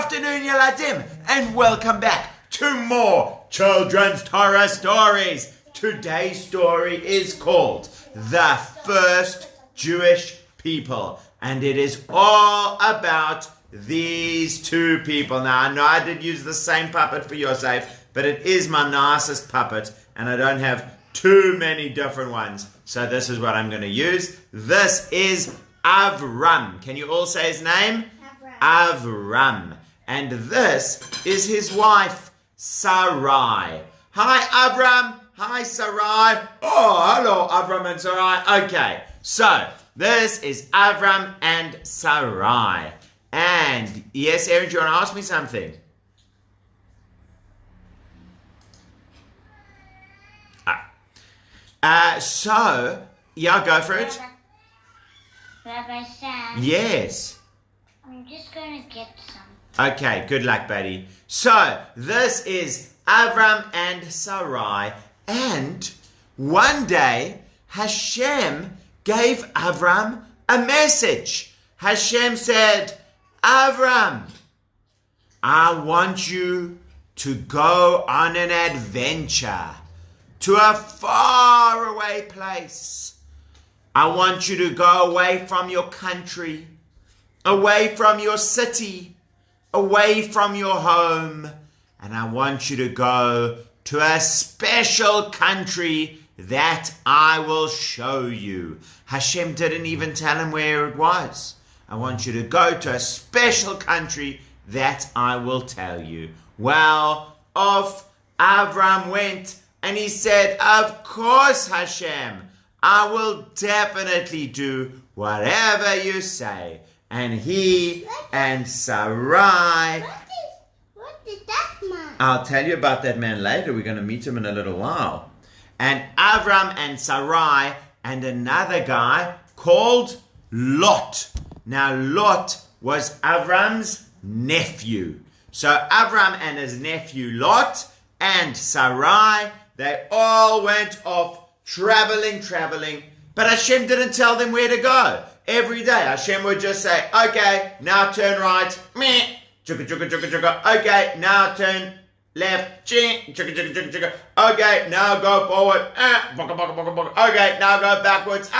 afternoon, Yeladim, and welcome back to more Children's Torah Stories. Today's story is called The First Jewish People, and it is all about these two people. Now, I know I did use the same puppet for Yosef, but it is my nicest puppet, and I don't have too many different ones. So this is what I'm going to use. This is Avram. Can you all say his name? Avram. And this is his wife, Sarai. Hi, Avram. Hi, Sarai. Oh, hello, Avram and Sarai. Okay, so this is Avram and Sarai. And yes, Aaron, do you want to ask me something? Yeah, go for it. Rabbi Sam. Yes. I'm just going to get some. Okay, good luck, buddy. So, this is Avram and Sarai, and one day, Hashem gave Avram a message. Hashem said, Avram, I want you to go on an adventure to a faraway place. I want you to go away from your country, away from your city, away from your home, and I want you to go to a special country that I will show you. Hashem didn't even tell him where it was. I want you to go to a special country that I will tell you. Well, off Avram went, and he said, of course, Hashem, I will definitely do whatever you say. And he and Sarai... What is that man? I'll tell you about that man later. We're going to meet him in a little while. And Avram and Sarai and another guy called Lot. Now, Lot was Avram's nephew. So Avram and his nephew Lot and Sarai, they all went off traveling. But Hashem didn't tell them where to go. Every day Hashem would just say, okay, now turn right. Meh. Chugga, chugga, chugga, chugga. Okay, now turn left. Chugga, chugga, chugga, chugga. Okay, now go forward. Bugga, bugga, bugga, bugga. Okay, now go backwards.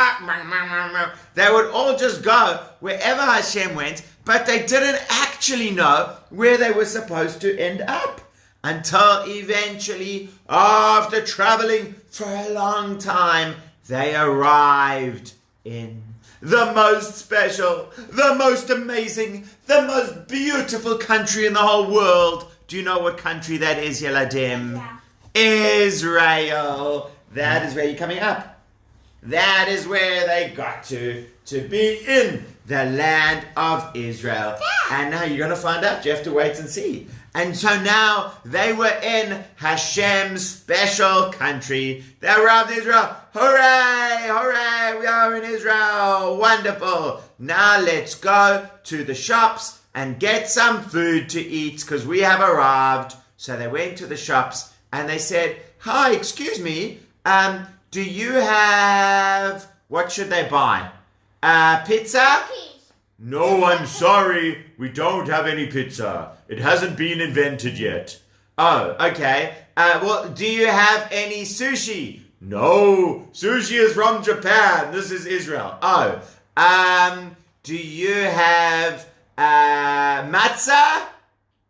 They would all just go wherever Hashem went, but they didn't actually know where they were supposed to end up. Until eventually, after traveling for a long time, they arrived in the most special, the most amazing, the most beautiful country in the whole world. Do you know what country that is, Yeladim? Yeah. Israel. That is where you're coming up. That is where they got to be in the land of Israel. And now you're going to find out. You have to wait and see. And so now they were in Hashem's special country. They arrived in Israel. Hooray! Hooray! We are in Israel. Wonderful. Now let's go to the shops and get some food to eat because we have arrived. So they went to the shops and they said, hi, excuse me, do you have, what should they buy? Pizza? No, I'm sorry. We don't have any pizza. It hasn't been invented yet. Oh, okay. Well, do you have any sushi? No, sushi is from Japan. This is Israel. Oh, do you have matzah?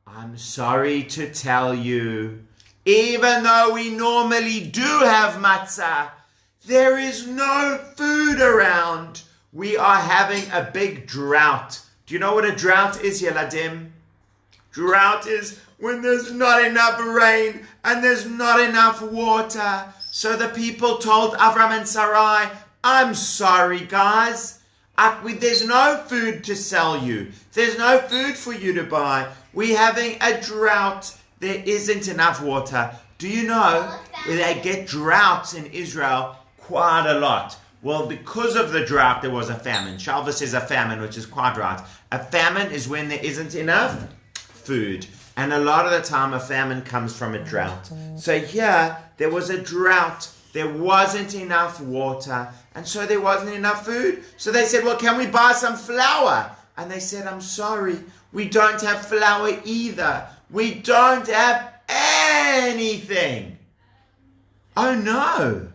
I'm sorry to tell you, even though we normally do have matzah, there is no food around. We are having a big drought. Do you know what a drought is, Yeladim? Drought is when there's not enough rain and there's not enough water. So the people told Avram and Sarai, I'm sorry, guys. There's no food to sell you. There's no food for you to buy. We're having a drought. There isn't enough water. Do you know they get droughts in Israel quite a lot? Well, because of the drought, there was a famine. Shalva says a famine, which is quite right. A famine is when there isn't enough food. And a lot of the time, a famine comes from a drought. So here, there was a drought. There wasn't enough water. And so there wasn't enough food. So they said, well, can we buy some flour? And they said, I'm sorry, We don't have flour either. We don't have anything. Oh no.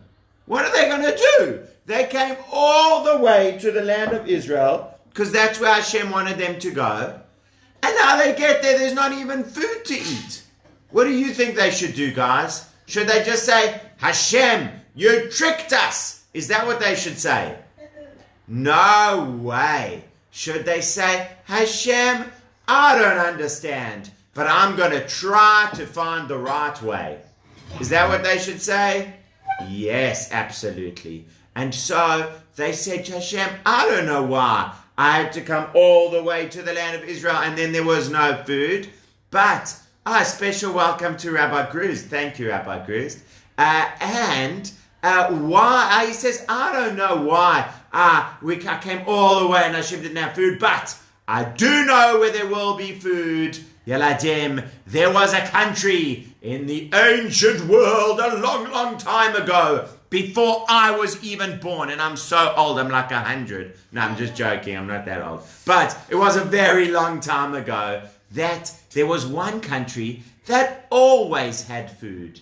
What are they going to do? They came all the way to the land of Israel because that's where Hashem wanted them to go. And now they get there, there's not even food to eat. What do you think they should do, guys? Should they just say, Hashem, you tricked us? Is that what they should say? No way. Should they say, Hashem, I don't understand, but I'm going to try to find the right way? Is that what they should say? Yes, absolutely. And so they said to Hashem, I don't know why I had to come all the way to the land of Israel and then there was no food. But a special welcome to Rabbi Gruz. Thank you, Rabbi Gruz. Why? He says, I don't know why I came all the way and Hashem didn't have food, but I do know where there will be food. Yeladim, there was a country in the ancient world a long, long time ago, before I was even born. And I'm so old, I'm like 100. No, I'm just joking, I'm not that old. But it was a very long time ago that there was one country that always had food.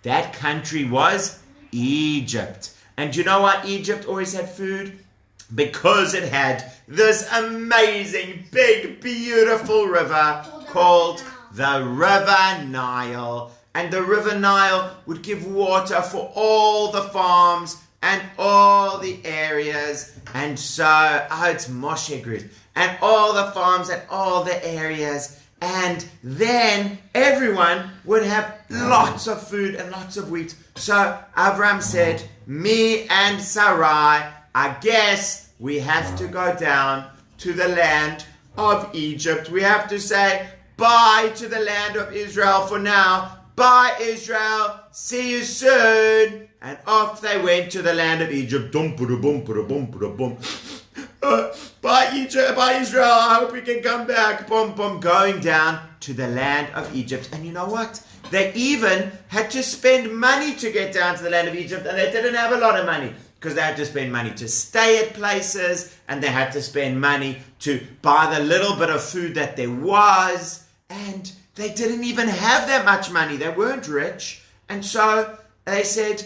That country was Egypt. And you know why Egypt always had food? Because it had this amazing, big, beautiful river called the River Nile. And the River Nile would give water for all the farms and all the areas. And so, it's Moshe Gruz. And all the farms and all the areas. And then everyone would have lots of food and lots of wheat. So Avram said, me and Sarai, I guess we have to go down to the land of Egypt. We have to say bye to the land of Israel for now. Bye, Israel. See you soon. And off they went to the land of Egypt. Bye, Egypt. Bye, Israel. I hope we can come back. Going down to the land of Egypt. And you know what? They even had to spend money to get down to the land of Egypt. And they didn't have a lot of money, because they had to spend money to stay at places, and they had to spend money to buy the little bit of food that there was, and they didn't even have that much money. They weren't rich. And so they said,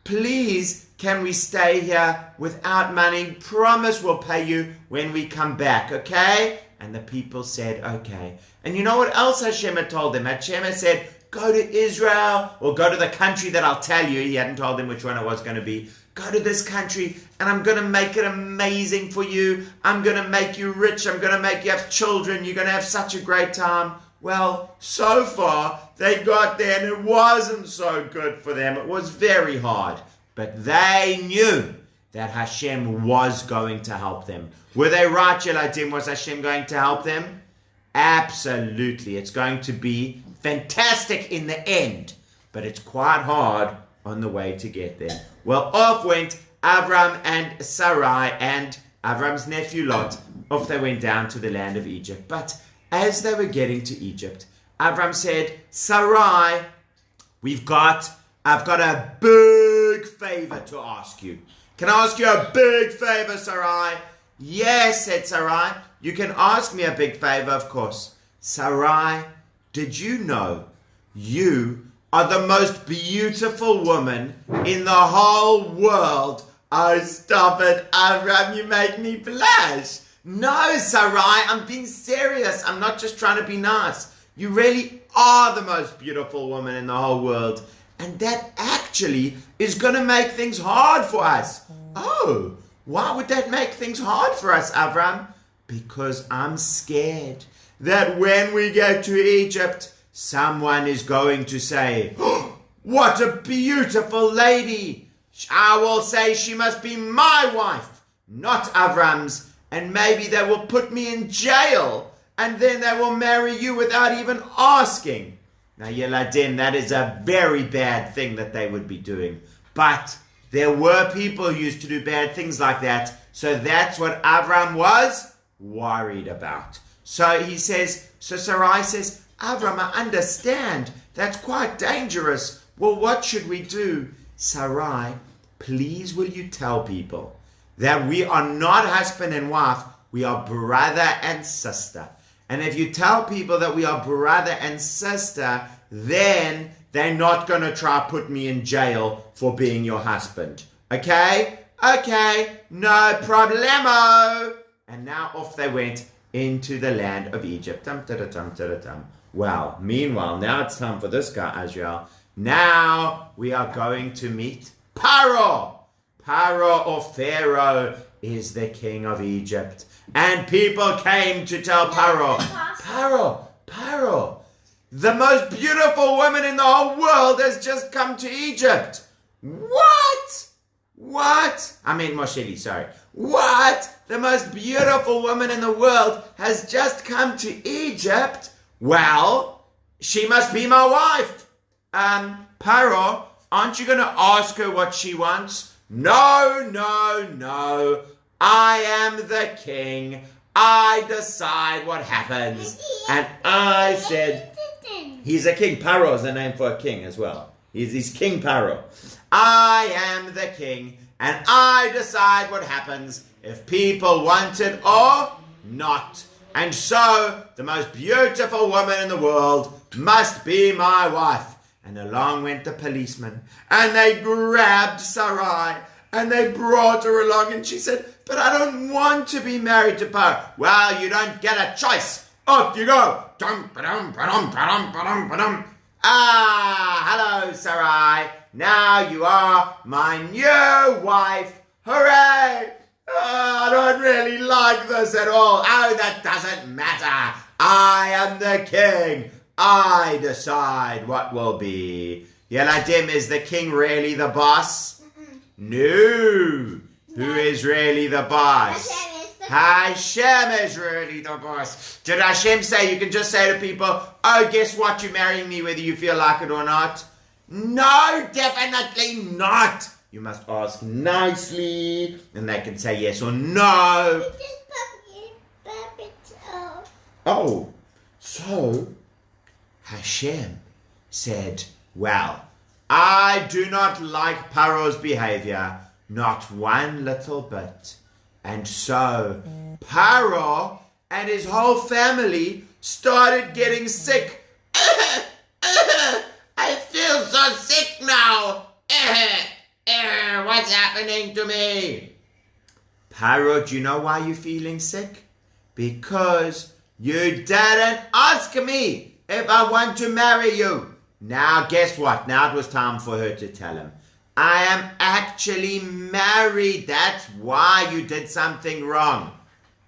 please, can we stay here without money? Promise we'll pay you when we come back, okay? And the people said, okay. And you know what else Hashem had told them? Hashem had said, go to Israel, or go to the country that I'll tell you. He hadn't told them which one it was going to be. Go to this country, and I'm going to make it amazing for you. I'm going to make you rich. I'm going to make you have children. You're going to have such a great time. Well, so far, they got there, and it wasn't so good for them. It was very hard. But they knew that Hashem was going to help them. Were they right, Yeladim? Was Hashem going to help them? Absolutely. It's going to be fantastic in the end. But it's quite hard on the way to get there. Well, off went Avram and Sarai and Avram's nephew Lot. Off they went down to the land of Egypt. But as they were getting to Egypt, Avram said, Sarai, I've got a big favor to ask you. Can I ask you a big favor, Sarai? Yes, said Sarai. You can ask me a big favor, of course. Sarai, did you know you are the most beautiful woman in the whole world? Oh, stop it, Avram, you make me blush. No, Sarai, I'm being serious. I'm not just trying to be nice. You really are the most beautiful woman in the whole world. And that actually is going to make things hard for us. Oh, why would that make things hard for us, Avram? Because I'm scared that when we get to Egypt, someone is going to say, oh, what a beautiful lady. I will say she must be my wife, not Avram's. And maybe they will put me in jail, and then they will marry you without even asking. Now, Yeladim, that is a very bad thing that they would be doing. But there were people who used to do bad things like that. So that's what Avram was worried about. So Sarai says, Avram, I understand. That's quite dangerous. Well, what should we do? Sarai, please will you tell people that we are not husband and wife, we are brother and sister. And if you tell people that we are brother and sister, then they're not going to try to put me in jail for being your husband. Okay? Okay, no problemo. And now off they went into the land of Egypt. Well, meanwhile, now it's time for this guy, Israel. Now we are going to meet Paro. Paro or Pharaoh is the king of Egypt. And people came to tell Paro, Paro, the most beautiful woman in the whole world has just come to Egypt. What? I mean, Mosheli, sorry. What? The most beautiful woman in the world has just come to Egypt? Well, she must be my wife. Paro, aren't you going to ask her what she wants? No. I am the king. I decide what happens. And I said, he's a king. Paro is the name for a king as well. He's King Paro. I am the king, and I decide what happens if people want it or not. And so, the most beautiful woman in the world must be my wife. And along went the policeman, and they grabbed Sarai, and they brought her along, and she said, but I don't want to be married to Paro. Well, you don't get a choice. Off you go. Hello, Sarai. Now you are my new wife. Hooray! Oh, I don't really like this at all. Oh, that doesn't matter. I am the king. I decide what will be. Yeladim, is the king really the boss? No. Who is really the boss? Hashem is really the boss. Did Hashem say you can just say to people, oh, guess what? You're marrying me whether you feel like it or not? No, definitely not. You must ask nicely, and they can say yes or no. Oh, so Hashem said, well, I do not like Paro's behavior, not one little bit. And so Paro and his whole family started getting sick. I feel so sick now. What's happening to me? Paro, do you know why you're feeling sick? Because you didn't ask me if I want to marry you. Now guess what? Now it was time for her to tell him. I am actually married. That's why you did something wrong.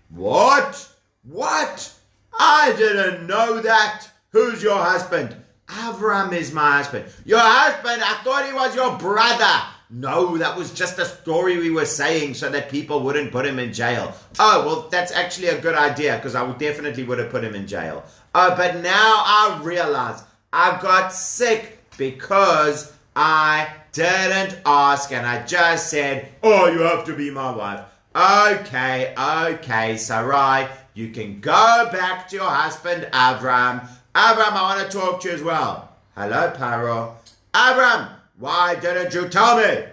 What? I didn't know that. Who's your husband? Avram is my husband. Your husband? I thought he was your brother. No, that was just a story we were saying so that people wouldn't put him in jail. Oh, well, that's actually a good idea because I definitely would have put him in jail. Oh, but now I realize I got sick because I didn't ask and I just said, oh, you have to be my wife. Okay, Sarai, you can go back to your husband, Avram. Avram, I want to talk to you as well. Hello, Paro. Avram, why didn't you tell me?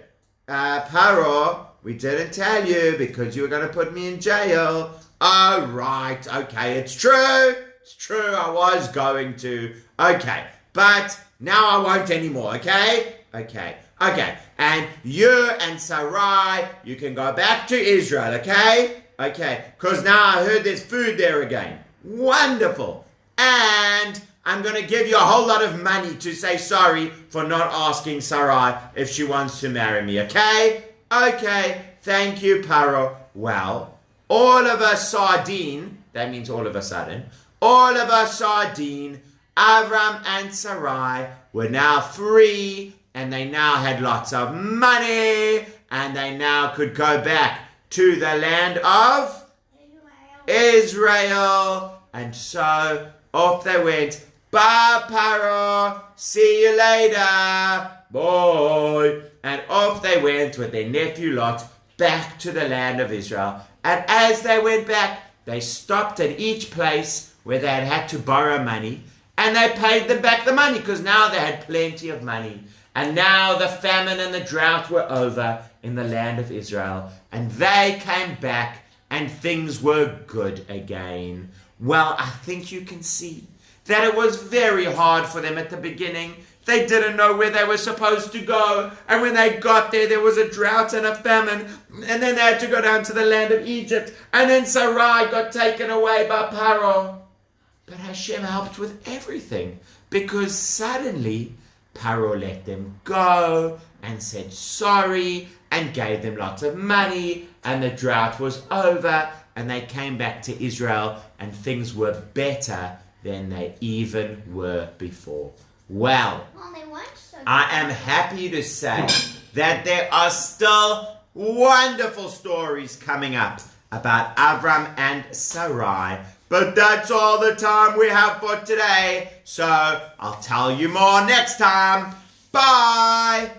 Paro, we didn't tell you because you were going to put me in jail. Oh, right. Okay, it's true. It's true. I was going to. Okay, but now I won't anymore, okay? Okay. And you and Sarai, you can go back to Israel, okay? Okay, because now I heard there's food there again. Wonderful. And I'm going to give you a whole lot of money to say sorry for not asking Sarai if she wants to marry me, okay? Okay, thank you, Paro. Well, all of a sardine, that means all of a sudden, Avram and Sarai were now free, and they now had lots of money, and they now could go back to the land of Israel. And so off they went. Bye, Paro. See you later. Bye. And off they went with their nephew Lot back to the land of Israel. And as they went back, they stopped at each place where they had to borrow money. And they paid them back the money because now they had plenty of money. And now the famine and the drought were over in the land of Israel. And they came back and things were good again. Well, I think you can see that it was very hard for them at the beginning. They didn't know where they were supposed to go. And when they got there was a drought and a famine. And then they had to go down to the land of Egypt. And then Sarai got taken away by Paro. But Hashem helped with everything, because suddenly Paro let them go and said sorry and gave them lots of money, and the drought was over, and they came back to Israel, and things were better than they even were before. Well, I am happy to say that there are still wonderful stories coming up about Avram and Sarai, but that's all the time we have for today, so I'll tell you more next time. Bye!